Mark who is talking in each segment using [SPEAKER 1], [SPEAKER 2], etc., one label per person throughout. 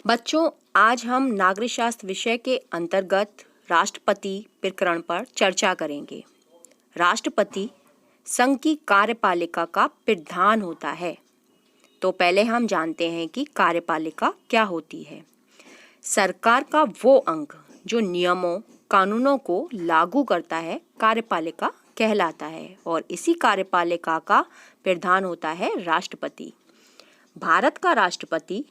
[SPEAKER 1] बच्चों, आज हम नागरिक शास्त्र विषय के अंतर्गत राष्ट्रपति प्रकरण पर चर्चा करेंगे। राष्ट्रपति संघ की कार्यपालिका का प्रधान होता है। तो पहले हम जानते हैं कि कार्यपालिका क्या होती है। सरकार का वो अंग जो नियमों कानूनों को लागू करता है कार्यपालिका कहलाता है और इसी कार्यपालिका का प्रधान होता है राष्ट्रपति। भारत का राष्ट्रपति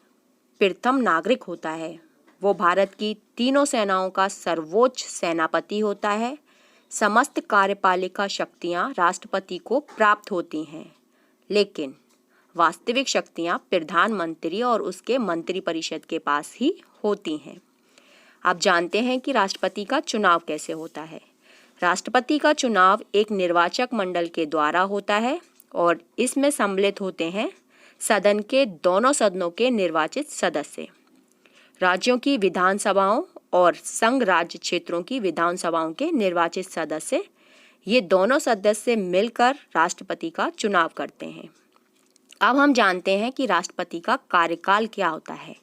[SPEAKER 1] प्रथम नागरिक होता है। वो भारत की तीनों सेनाओं का सर्वोच्च सेनापति होता है। समस्त कार्यपालिका शक्तियां राष्ट्रपति को प्राप्त होती हैं, लेकिन वास्तविक शक्तियां प्रधानमंत्री और उसके मंत्रिपरिषद के पास ही होती हैं। अब जानते हैं कि राष्ट्रपति का चुनाव कैसे होता है। राष्ट्रपति का चुनाव एक निर्वाचक मंडल के द्वारा होता है और इसमें सम्मिलित होते हैं सदन के दोनों सदनों के निर्वाचित सदस्य, राज्यों की विधानसभाओं और संघ राज्य क्षेत्रों की विधानसभाओं के निर्वाचित सदस्य। ये दोनों सदस्य मिलकर राष्ट्रपति का चुनाव करते हैं। अब हम जानते हैं कि राष्ट्रपति का कार्यकाल क्या होता है।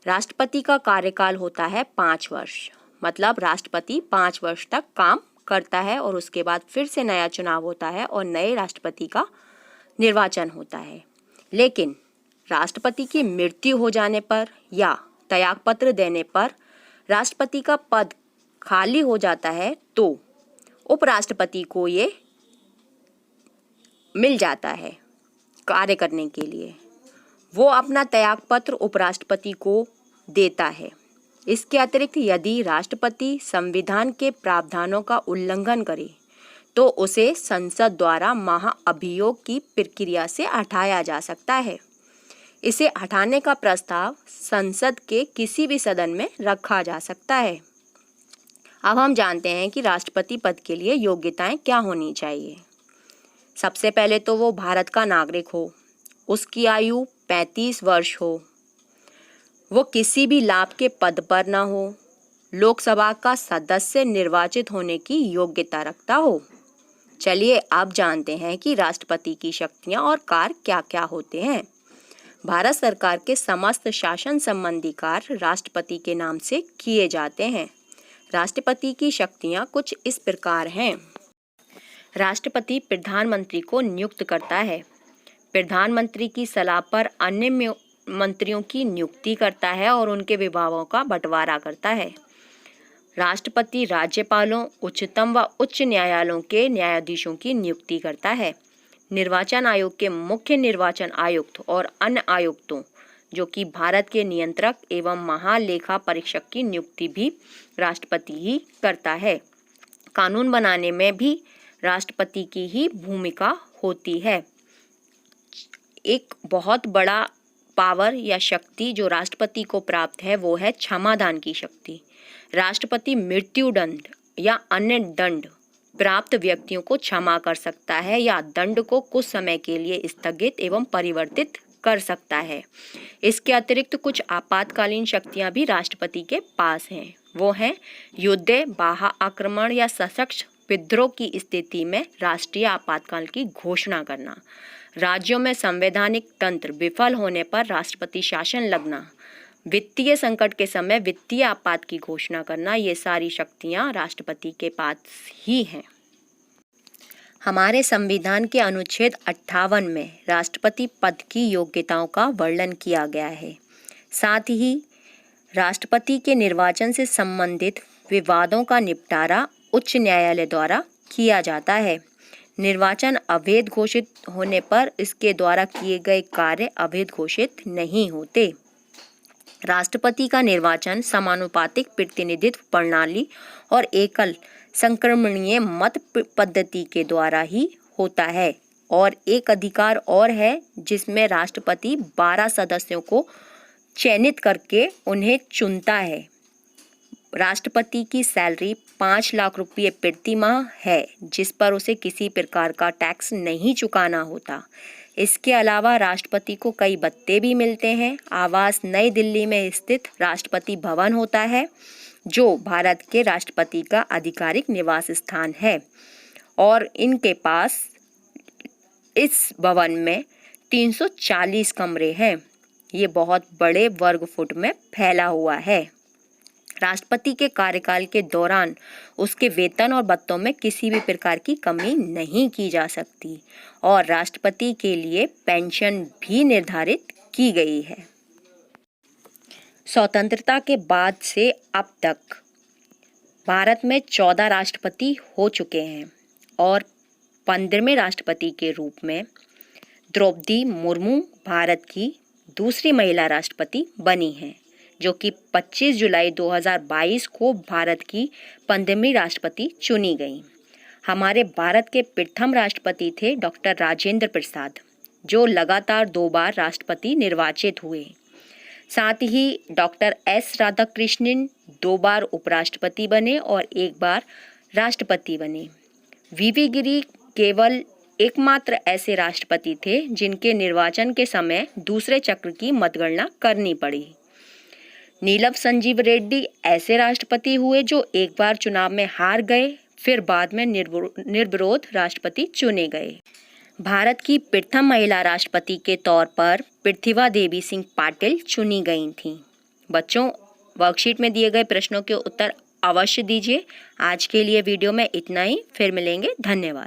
[SPEAKER 1] राष्ट्रपति का कार्यकाल होता है 5 वर्ष, मतलब राष्ट्रपति 5 वर्ष तक काम करता है और उसके बाद फिर से नया चुनाव होता है और नए राष्ट्रपति का निर्वाचन होता है। लेकिन राष्ट्रपति की मृत्यु हो जाने पर या त्यागपत्र देने पर राष्ट्रपति का पद खाली हो जाता है तो उपराष्ट्रपति को ये मिल जाता है कार्य करने के लिए। वो अपना त्यागपत्र उपराष्ट्रपति को देता है। इसके अतिरिक्त यदि राष्ट्रपति संविधान के प्रावधानों का उल्लंघन करे तो उसे संसद द्वारा महाअभियोग की प्रक्रिया से हटाया जा सकता है। इसे हटाने का प्रस्ताव संसद के किसी भी सदन में रखा जा सकता है। अब हम जानते हैं कि राष्ट्रपति पद के लिए योग्यताएं क्या होनी चाहिए। सबसे पहले तो वो भारत का नागरिक हो, उसकी आयु 35 वर्ष हो, वो किसी भी लाभ के पद पर न हो, लोकसभा का सदस्य निर्वाचित होने की योग्यता रखता हो। चलिए अब जानते हैं कि राष्ट्रपति की शक्तियां और कार्य क्या क्या होते हैं। भारत सरकार के समस्त शासन संबंधी कार्य राष्ट्रपति के नाम से किए जाते हैं। राष्ट्रपति की शक्तियां कुछ इस प्रकार हैं। राष्ट्रपति प्रधानमंत्री को नियुक्त करता है, प्रधानमंत्री की सलाह पर अन्य मंत्रियों की नियुक्ति करता है और उनके विभागों का बंटवारा करता है। राष्ट्रपति राज्यपालों, उच्चतम व उच्च न्यायालयों के न्यायाधीशों की नियुक्ति करता है। निर्वाचन आयोग के मुख्य निर्वाचन आयुक्त और अन्य आयुक्तों, जो कि भारत के नियंत्रक एवं महालेखा परीक्षक की नियुक्ति भी राष्ट्रपति ही करता है। कानून बनाने में भी राष्ट्रपति की ही भूमिका होती है। एक बहुत बड़ा पावर या शक्ति जो राष्ट्रपति को प्राप्त है वो है क्षमादान की शक्ति। राष्ट्रपति मृत्युदंड या अन्य दंड प्राप्त व्यक्तियों को क्षमा कर सकता है या दंड को कुछ समय के लिए स्थगित एवं परिवर्तित कर सकता है। इसके अतिरिक्त कुछ आपातकालीन शक्तियां भी राष्ट्रपति के पास हैं। वो हैं युद्ध, बाह्य आक्रमण या सशस्त्र विद्रोह की स्थिति में राष्ट्रीय आपातकाल की घोषणा करना, राज्यों में संवैधानिक तंत्र विफल होने पर राष्ट्रपति शासन लगना, वित्तीय संकट के समय वित्तीय आपात की घोषणा करना। ये सारी शक्तियां राष्ट्रपति के पास ही हैं। हमारे संविधान के अनुच्छेद 58 में राष्ट्रपति पद की योग्यताओं का वर्णन किया गया है। साथ ही राष्ट्रपति के निर्वाचन से संबंधित विवादों का निपटारा उच्च न्यायालय द्वारा किया जाता है। निर्वाचन अवैध घोषित होने पर इसके द्वारा किए गए कार्य अवैध घोषित नहीं होते। राष्ट्रपति का निर्वाचन समानुपातिक प्रतिनिधित्व प्रणाली और एकल संक्रमणीय मत पद्धति के द्वारा ही होता है। और एक अधिकार और है जिसमें राष्ट्रपति 12 सदस्यों को चयनित करके उन्हें चुनता है। राष्ट्रपति की सैलरी 5 लाख रुपये प्रति माह है, जिस पर उसे किसी प्रकार का टैक्स नहीं चुकाना होता। इसके अलावा राष्ट्रपति को कई भत्ते भी मिलते हैं। आवास नई दिल्ली में स्थित राष्ट्रपति भवन होता है, जो भारत के राष्ट्रपति का आधिकारिक निवास स्थान है और इनके पास इस भवन में 340 कमरे हैं। ये बहुत बड़े वर्ग फुट में फैला हुआ है। राष्ट्रपति के कार्यकाल के दौरान उसके वेतन और भत्तों में किसी भी प्रकार की कमी नहीं की जा सकती और राष्ट्रपति के लिए पेंशन भी निर्धारित की गई है। स्वतंत्रता के बाद से अब तक भारत में 14 राष्ट्रपति हो चुके हैं और 15वें राष्ट्रपति के रूप में द्रौपदी मुर्मू भारत की दूसरी महिला राष्ट्रपति बनी हैं, जो कि 25 जुलाई 2022 को भारत की 15वीं राष्ट्रपति चुनी गई। हमारे भारत के प्रथम राष्ट्रपति थे डॉक्टर राजेंद्र प्रसाद, जो लगातार 2 बार राष्ट्रपति निर्वाचित हुए। साथ ही डॉक्टर एस राधाकृष्णन 2 बार उपराष्ट्रपति बने और 1 बार राष्ट्रपति बने। वीवी गिरी केवल एकमात्र ऐसे राष्ट्रपति थे जिनके निर्वाचन के समय दूसरे चक्र की मतगणना करनी पड़ी। नीलम संजीव रेड्डी ऐसे राष्ट्रपति हुए जो 1 बार चुनाव में हार गए, फिर बाद में निर्विरोध राष्ट्रपति चुने गए। भारत की प्रथम महिला राष्ट्रपति के तौर पर प्रतिभा देवी सिंह पाटिल चुनी गई थीं। बच्चों, वर्कशीट में दिए गए प्रश्नों के उत्तर अवश्य दीजिए। आज के लिए वीडियो में इतना ही, फिर मिलेंगे। धन्यवाद।